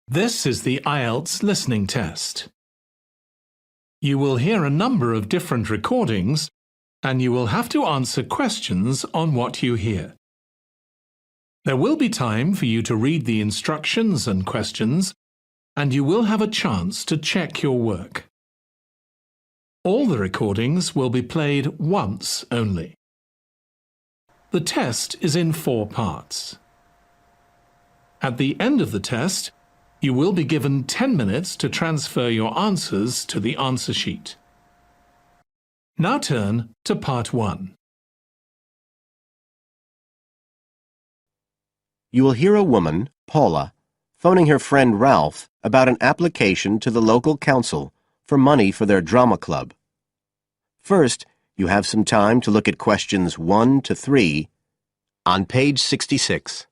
This is the IELTS listening test. You will hear a number of different recordings and you will have to answer questions on what you hear. There will be time for you to read the instructions and questions, and you will have a chance to check your work. All the recordings will be played once only. The test is in 4 parts. At the end of the test, you will be given 10 minutes to transfer your answers to the answer sheet. Now turn to part 1. You will hear a woman, Paula, phoning her friend Ralph about an application to the local council for money for their drama club. First, you have some time to look at questions 1 to 3 on page 66.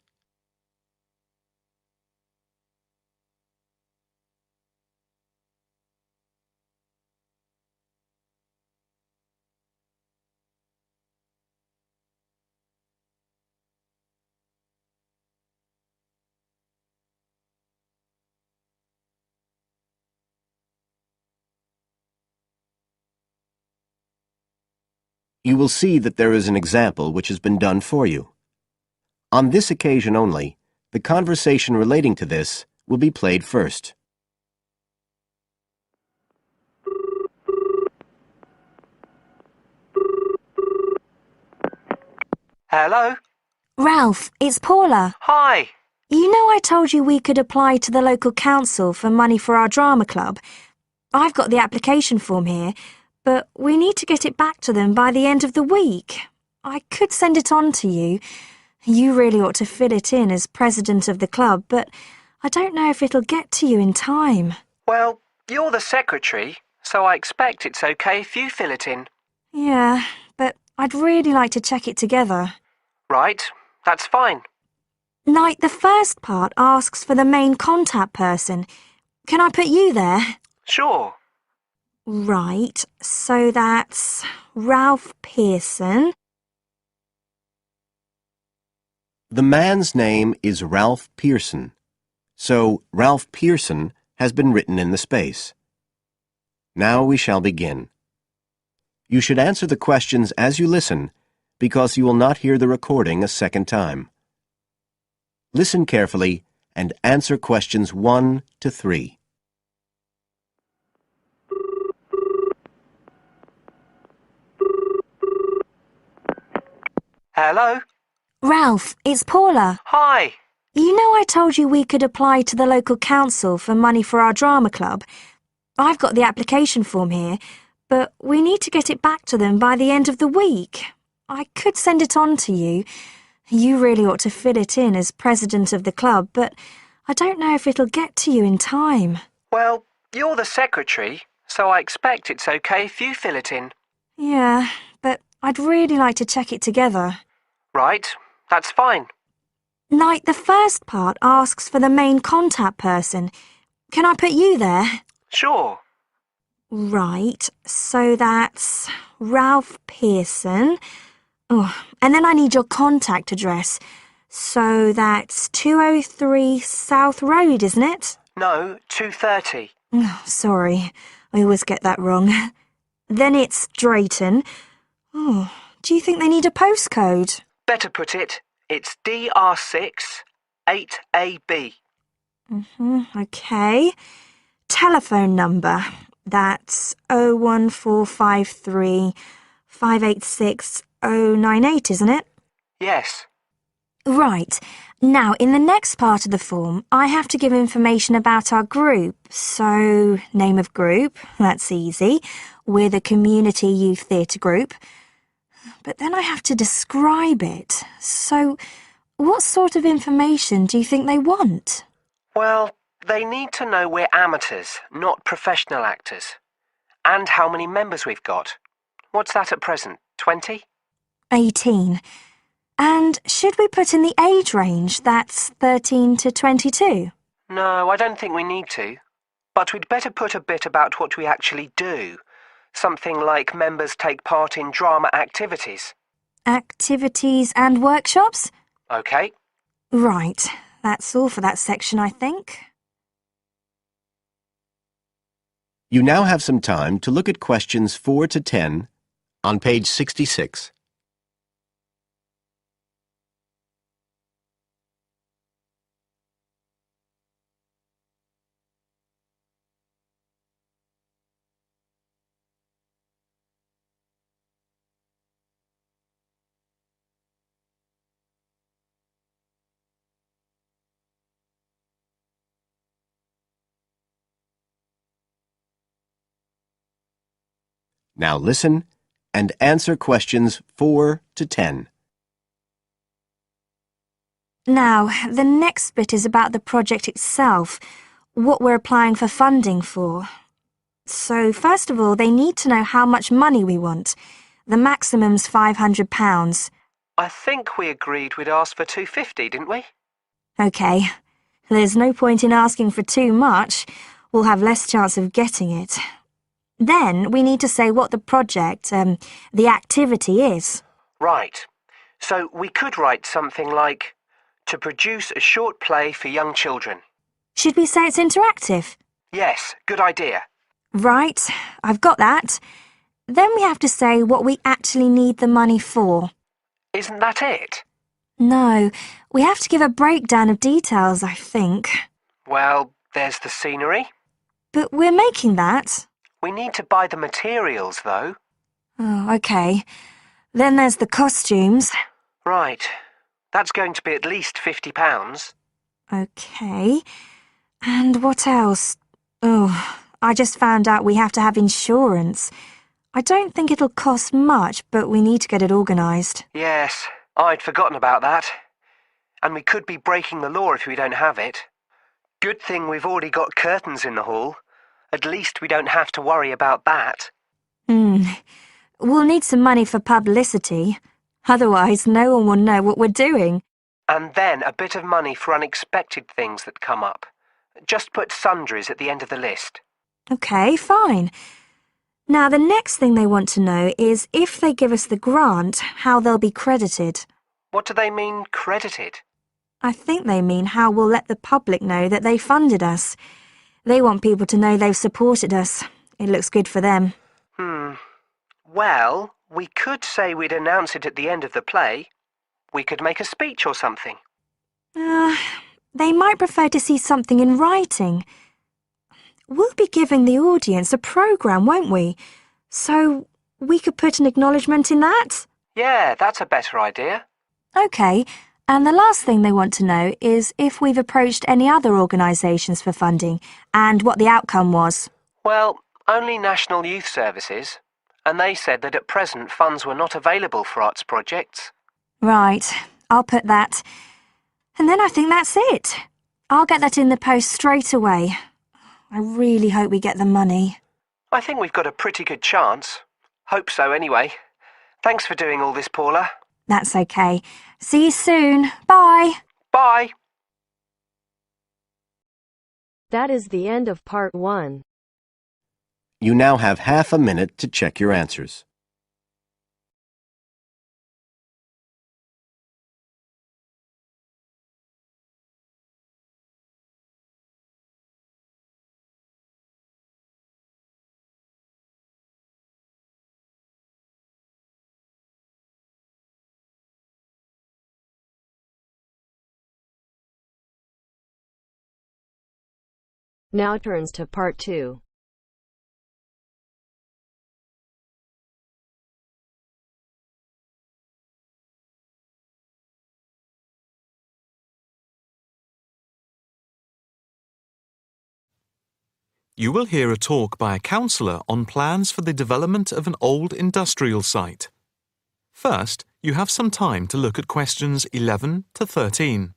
You will see that there is an example which has been done for you. On this occasion only, the conversation relating to this will be played first. Hello? Ralph, it's Paula. Hi. You know I told you we could apply to the local council for money for our drama club. I've got the application form here, but we need to get it back to them by the end of the week. I could send it on to you. You really ought to fill it in as president of the club, but I don't know if it'll get to you in time. Well, you're the secretary, so I expect it's okay if you fill it in. Yeah, but I'd really like to check it together. Right, that's fine. Like, the first part asks for the main contact person. Can I put you there? Sure. Right, so that's Ralph Pearson. The man's name is Ralph Pearson, so Ralph Pearson has been written in the space. Now we shall begin. You should answer the questions as you listen, because you will not hear the recording a second time. Listen carefully and answer questions 1 to 3. Hello? Ralph, it's Paula. Hi. You know I told you we could apply to the local council for money for our drama club. I've got the application form here, but we need to get it back to them by the end of the week. I could send it on to you. You really ought to fill it in as president of the club, but I don't know if it'll get to you in time. Well, you're the secretary, so I expect it's okay if you fill it in. Yeah, but I'd really like to check it together. Right, that's fine. Like, the first part asks for the main contact person. Can I put you there? Sure. Right, so that's Ralph Pearson. Oh, and then I need your contact address. So that's 203 South Road, isn't it? No, 2:30. Oh, sorry, I always get that wrong. Then it's Drayton. Oh, do you think they need a postcode? Better put it, it's DR6 8AB. Okay. Telephone number. That's 01453 586 098, isn't it? Yes. Right. Now, in the next part of the form, I have to give information about our group. So, name of group, that's easy. We're the Community Youth Theatre Group. But then I have to describe it. So, what sort of information do you think they want? Well, they need to know we're amateurs, not professional actors. And how many members we've got. What's that at present, 20? 18. And should we put in the age range? That's 13 to 22? No, I don't think we need to. But we'd better put a bit about what we actually do. Something like members take part in drama activities. Activities and workshops? OK. Right. That's all for that section, I think. You now have some time to look at questions 4 to 10 on page 66. Now listen and answer questions 4 to 10. Now, the next bit is about the project itself, what we're applying for funding for. So, first of all, they need to know how much money we want. The maximum's £500. I think we agreed we'd ask for 250, didn't we? OK. There's no point in asking for too much. We'll have less chance of getting it. Then we need to say what the project, the activity is. Right. So we could write something like, to produce a short play for young children. Should we say it's interactive? Yes, good idea. Right, I've got that. Then we have to say what we actually need the money for. Isn't that it? No, we have to give a breakdown of details, I think. Well, there's the scenery. But we're making that. We need to buy the materials, though. Oh, OK. Then there's the costumes. Right. That's going to be at least £50. OK. And what else? Oh, I just found out we have to have insurance. I don't think it'll cost much, but we need to get it organised. Yes, I'd forgotten about that. And we could be breaking the law if we don't have it. Good thing we've already got curtains in the hall. At least we don't have to worry about that. We'll need some money for publicity. Otherwise, no one will know what we're doing. And then a bit of money for unexpected things that come up. Just put sundries at the end of the list. OK, fine. Now, the next thing they want to know is if they give us the grant, how they'll be credited. What do they mean, credited? I think they mean how we'll let the public know that they funded us. They want people to know they've supported us. It looks good for them. Well, we could say we'd announce it at the end of the play. We could make a speech or something. They might prefer to see something in writing. We'll be giving the audience a programme, won't we? So we could put an acknowledgement in that? Yeah, that's a better idea. OK, and the last thing they want to know is if we've approached any other organisations for funding and what the outcome was. Well, only National Youth Services. And they said that at present funds were not available for arts projects. Right, I'll put that. And then I think that's it. I'll get that in the post straight away. I really hope we get the money. I think we've got a pretty good chance. Hope so, anyway. Thanks for doing all this, Paula. That's OK. See you soon. Bye. Bye. That is the end of part 1. You now have half a minute to check your answers. Now turns to part 2. You will hear a talk by a counsellor on plans for the development of an old industrial site. First, you have some time to look at questions 11 to 13.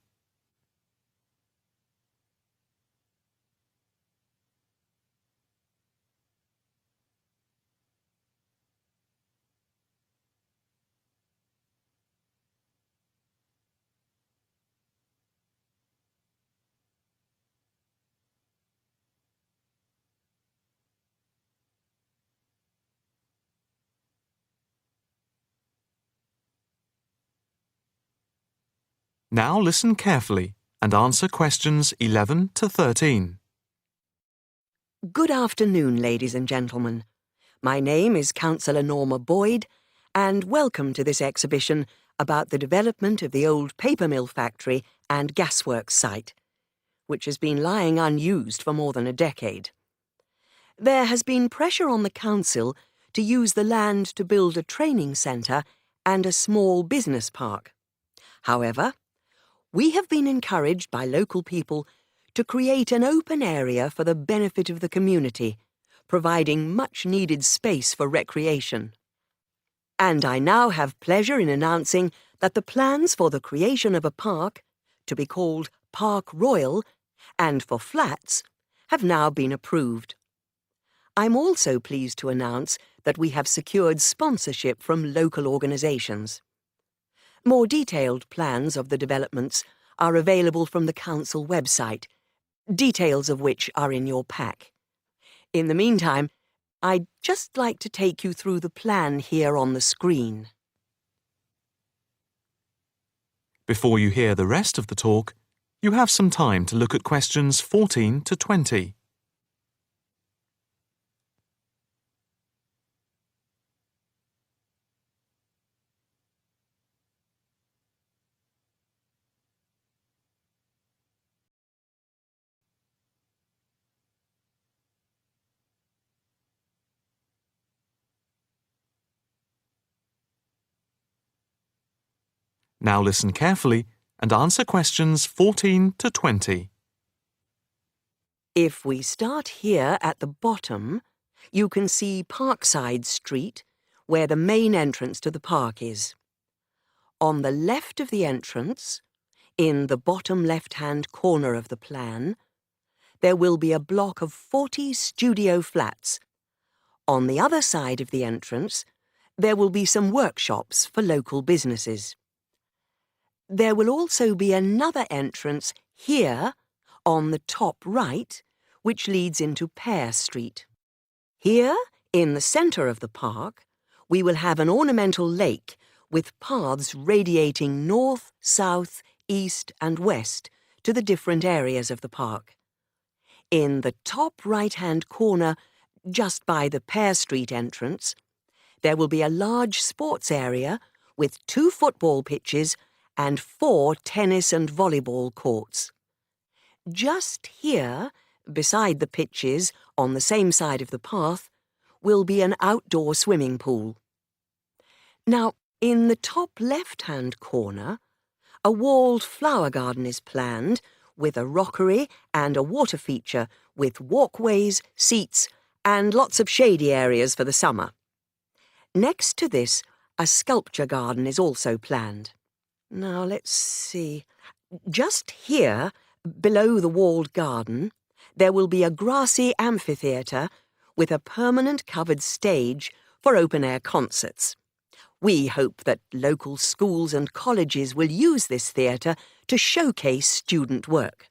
Now listen carefully and answer questions 11 to 13. Good afternoon, ladies and gentlemen. My name is Councillor Norma Boyd, and welcome to this exhibition about the development of the old paper mill factory and gasworks site, which has been lying unused for more than a decade. There has been pressure on the council to use the land to build a training centre and a small business park. However, we have been encouraged by local people to create an open area for the benefit of the community, providing much-needed space for recreation. And I now have pleasure in announcing that the plans for the creation of a park, to be called Park Royal, and for flats, have now been approved. I'm also pleased to announce that we have secured sponsorship from local organisations. More detailed plans of the developments are available from the council website, details of which are in your pack. In the meantime, I'd just like to take you through the plan here on the screen. Before you hear the rest of the talk, you have some time to look at questions 14 to 20. Now listen carefully and answer questions 14 to 20. If we start here at the bottom, you can see Parkside Street, where the main entrance to the park is. On the left of the entrance, in the bottom left-hand corner of the plan, there will be a block of 40 studio flats. On the other side of the entrance, there will be some workshops for local businesses. There will also be another entrance here, on the top right, which leads into Pear Street. Here, in the centre of the park, we will have an ornamental lake with paths radiating north, south, east and west to the different areas of the park. In the top right-hand corner, just by the Pear Street entrance, there will be a large sports area with 2 football pitches and 4 tennis and volleyball courts. Just here, beside the pitches, on the same side of the path, will be an outdoor swimming pool. Now, in the top left-hand corner, a walled flower garden is planned with a rockery and a water feature with walkways, seats and lots of shady areas for the summer. Next to this, a sculpture garden is also planned. Now, let's see. Just here, below the walled garden, there will be a grassy amphitheatre with a permanent covered stage for open-air concerts. We hope that local schools and colleges will use this theatre to showcase student work.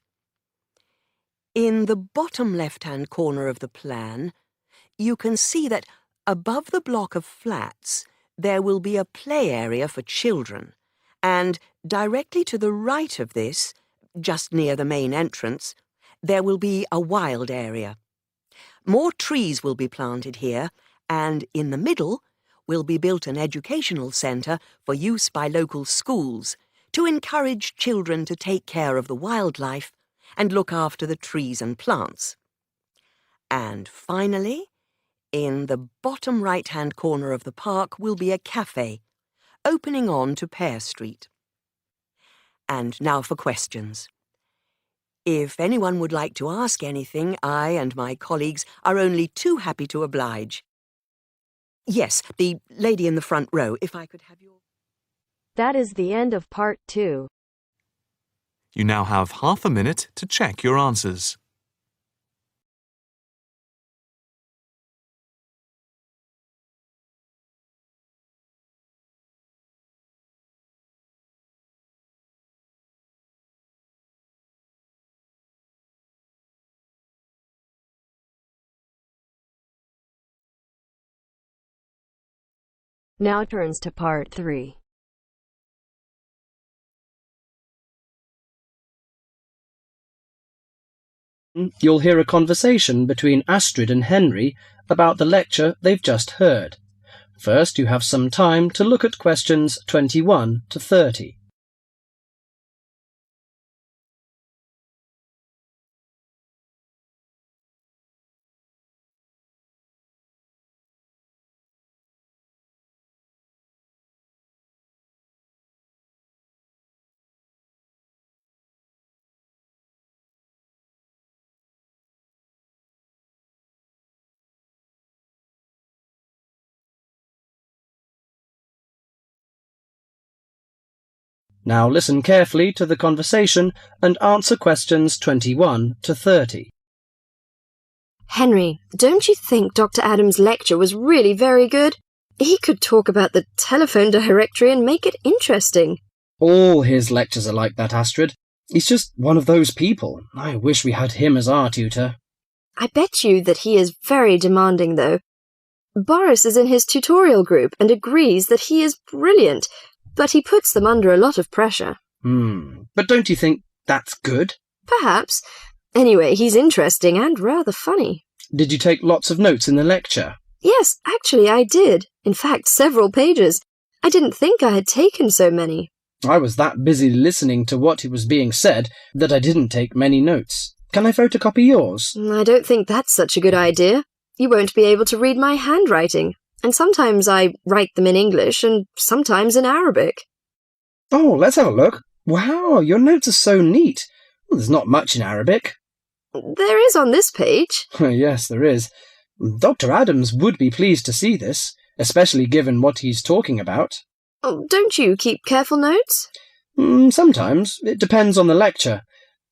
In the bottom left-hand corner of the plan, you can see that above the block of flats there will be a play area for children, and directly to the right of this, just near the main entrance, there will be a wild area. More trees will be planted here, and in the middle will be built an educational centre for use by local schools to encourage children to take care of the wildlife and look after the trees and plants. And finally, in the bottom right-hand corner of the park will be a cafe, opening on to Pear Street. And now for questions. If anyone would like to ask anything, I and my colleagues are only too happy to oblige. Yes, the lady in the front row, if I could have your... That is the end of part 2. You now have half a minute to check your answers. Now turns to part 3. you'll hear a conversation between Astrid and Henry about the lecture they've just heard. First, you have some time to look at questions 21 to 30. Now listen carefully to the conversation and answer questions 21 to 30. Henry, don't you think Dr. Adams' lecture was really very good? He could talk about the telephone directory and make it interesting. All his lectures are like that, Astrid. He's just one of those people. I wish we had him as our tutor. I bet you that he is very demanding, though. Boris is in his tutorial group and agrees that he is brilliant, but he puts them under a lot of pressure. But don't you think that's good? Perhaps. Anyway, he's interesting and rather funny. Did you take lots of notes in the lecture? Yes, actually I did. In fact, several pages. I didn't think I had taken so many. I was that busy listening to what was being said that I didn't take many notes. Can I photocopy yours? I don't think that's such a good idea. You won't be able to read my handwriting. And sometimes I write them in English and sometimes in Arabic. Oh, let's have a look. Wow, your notes are so neat. Well, there's not much in Arabic. There is on this page. Yes, there is. Dr. Adams would be pleased to see this, especially given what he's talking about. Oh, don't you keep careful notes? Sometimes. It depends on the lecture.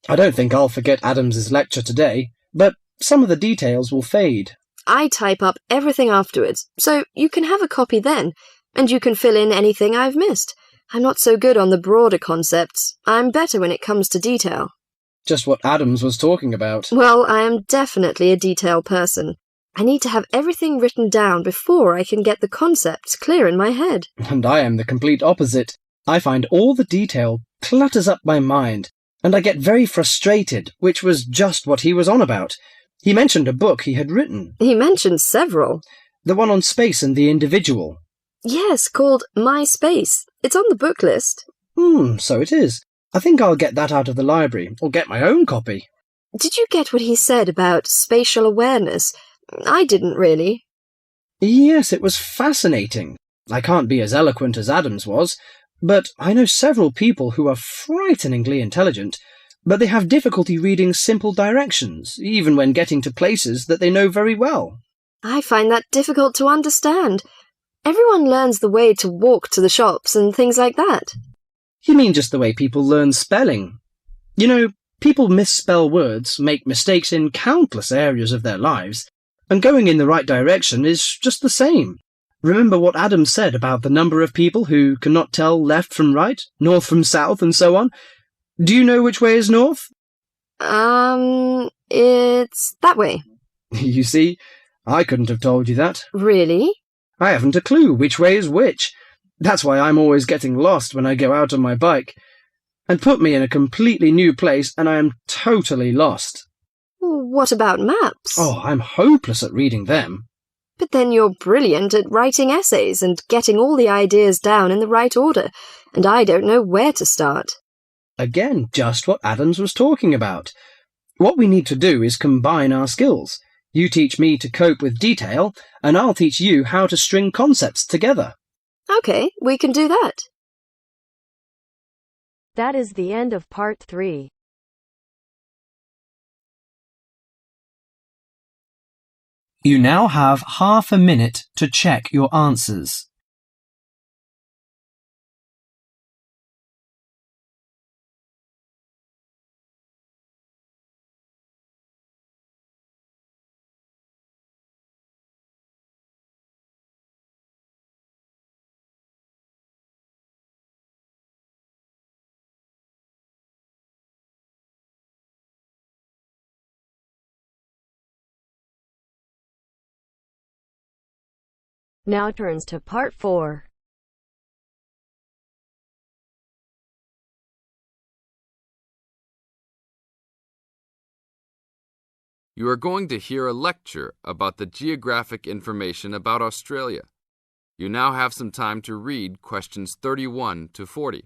I don't think I'll forget Adams's lecture today, but some of the details will fade. I type up everything afterwards, so you can have a copy then, and you can fill in anything I've missed. I'm not so good on the broader concepts. I'm better when it comes to detail. Just what Adams was talking about. Well, I am definitely a detail person. I need to have everything written down before I can get the concepts clear in my head. And I am the complete opposite. I find all the detail clutters up my mind, and I get very frustrated, which was just what he was on about. He mentioned a book he had written. He mentioned several. The one on space and the individual. Yes, called My Space. It's on the book list. So it is. I think I'll get that out of the library, or get my own copy. Did you get what he said about spatial awareness? I didn't really. Yes, it was fascinating. I can't be as eloquent as Adams was, but I know several people who are frighteningly intelligent, but they have difficulty reading simple directions, even when getting to places that they know very well. I find that difficult to understand. Everyone learns the way to walk to the shops and things like that. You mean just the way people learn spelling? You know, people misspell words, make mistakes in countless areas of their lives, and going in the right direction is just the same. Remember what Adam said about the number of people who cannot tell left from right, north from south, and so on? Do you know which way is north? It's that way. You see, I couldn't have told you that. Really? I haven't a clue which way is which. That's why I'm always getting lost when I go out on my bike. And put me in a completely new place and I am totally lost. What about maps? Oh, I'm hopeless at reading them. But then you're brilliant at writing essays and getting all the ideas down in the right order, and I don't know where to start. Again, just what Adams was talking about. What we need to do is combine our skills. You teach me to cope with detail, and I'll teach you how to string concepts together. Okay, we can do that. That is the end of part 3. You now have half a minute to check your answers. Now turns to part 4. You are going to hear a lecture about the geographic information about Australia. You now have some time to read questions 31 to 40.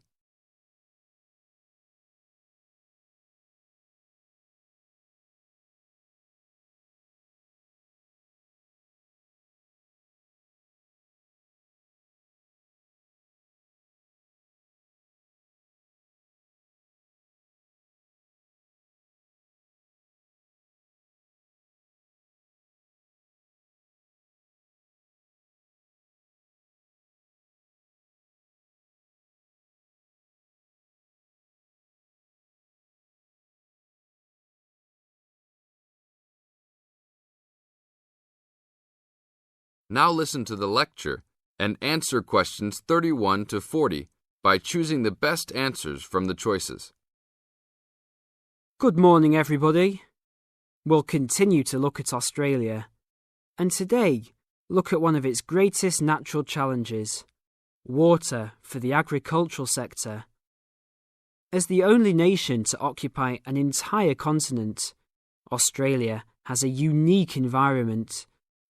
Now listen to the lecture and answer questions 31 to 40 by choosing the best answers from the choices. Good morning, everybody. We'll continue to look at Australia, and today look at one of its greatest natural challenges, water for the agricultural sector. As the only nation to occupy an entire continent, Australia has a unique environment,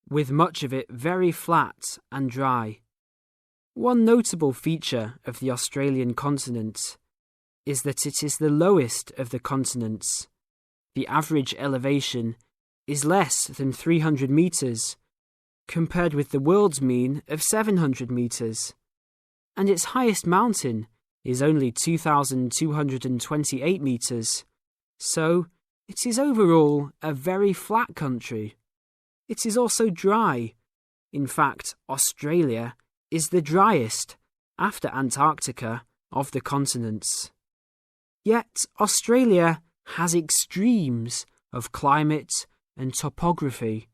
with much of it very flat and dry. One notable feature of the Australian continent is that it is the lowest of the continents. The average elevation is less than 300 metres, compared with the world's mean of 700 metres, and its highest mountain is only 2,228 metres, so it is overall a very flat country. It is also dry. In fact, Australia is the driest, after Antarctica, of the continents. Yet Australia has extremes of climate and topography.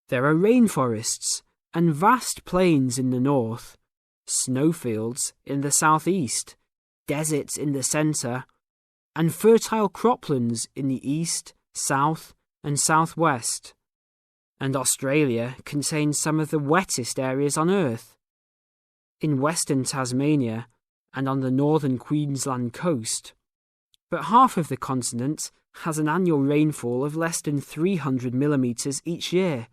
There are rainforests and vast plains in the north, snowfields in the southeast, deserts in the centre, and fertile croplands in the east, south, and southwest. And Australia contains some of the wettest areas on Earth. In western Tasmania and on the northern Queensland coast, but half of the continent has an annual rainfall of less than 300 millimetres each year,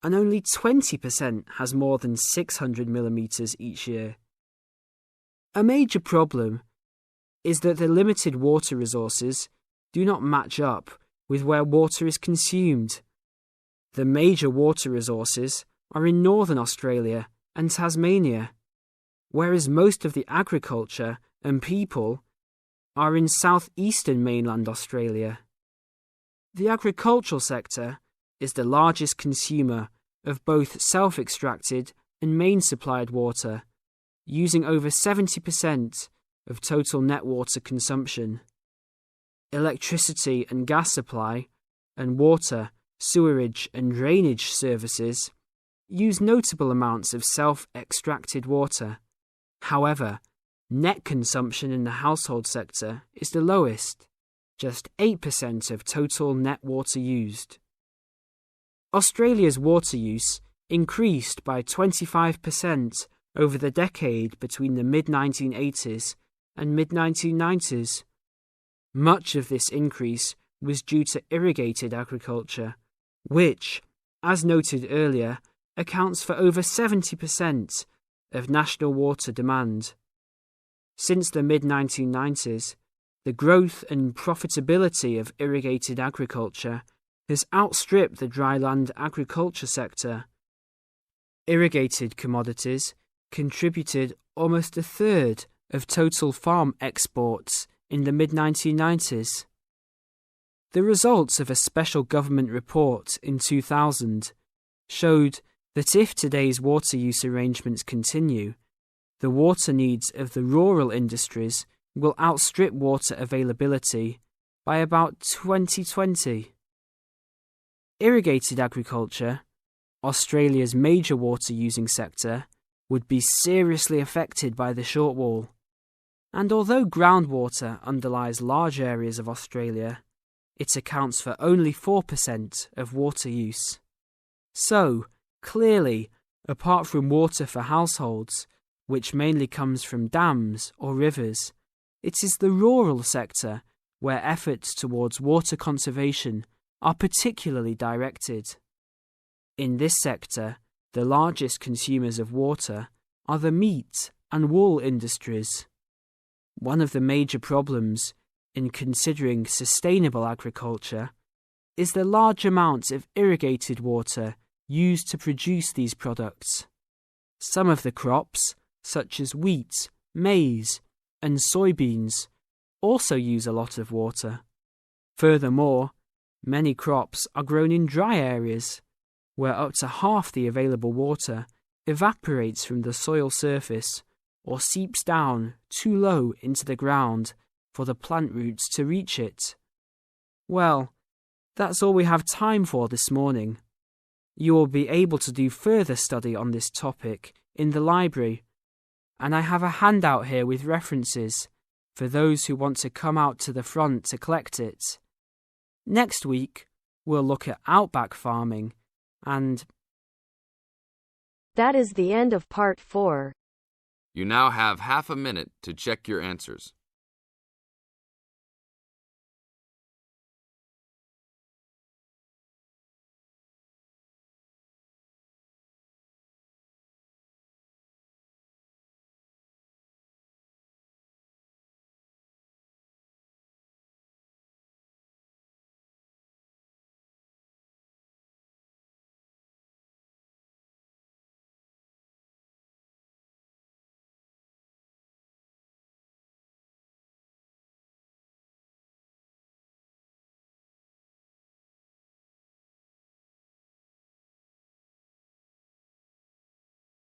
and only 20% has more than 600 millimetres each year. A major problem is that the limited water resources do not match up with where water is consumed. The major water resources are in northern Australia and Tasmania, whereas most of the agriculture and people are in southeastern mainland Australia. The agricultural sector is the largest consumer of both self-extracted and main-supplied water, using over 70% of total net water consumption. Electricity and gas supply and water, sewerage and drainage services use notable amounts of self-extracted water. However, net consumption in the household sector is the lowest, just 8% of total net water used. Australia's water use increased by 25% over the decade between the mid-1980s and mid-1990s. Much of this increase was due to irrigated agriculture, which, as noted earlier, accounts for over 70% of national water demand. Since the mid-1990s, the growth and profitability of irrigated agriculture has outstripped the dryland agriculture sector. Irrigated commodities contributed almost a third of total farm exports in the mid-1990s. The results of a special government report in 2000 showed that if today's water use arrangements continue, the water needs of the rural industries will outstrip water availability by about 2020. Irrigated agriculture, Australia's major water-using sector, would be seriously affected by the shortfall. And although groundwater underlies large areas of Australia, it accounts for only 4% of water use. So, clearly, apart from water for households, which mainly comes from dams or rivers, it is the rural sector where efforts towards water conservation are particularly directed. In this sector, the largest consumers of water are the meat and wool industries. One of the major problems in considering sustainable agriculture is the large amounts of irrigated water used to produce these products. Some of the crops, such as wheat, maize, and soybeans, also use a lot of water. Furthermore, many crops are grown in dry areas, where up to half the available water evaporates from the soil surface or seeps down too low into the ground for the plant roots to reach it. Well, that's all we have time for this morning. You will be able to do further study on this topic in the library, and I have a handout here with references for those who want to come out to the front to collect it. Next week, we'll look at outback farming and... That is the end of part 4. You now have half a minute to check your answers.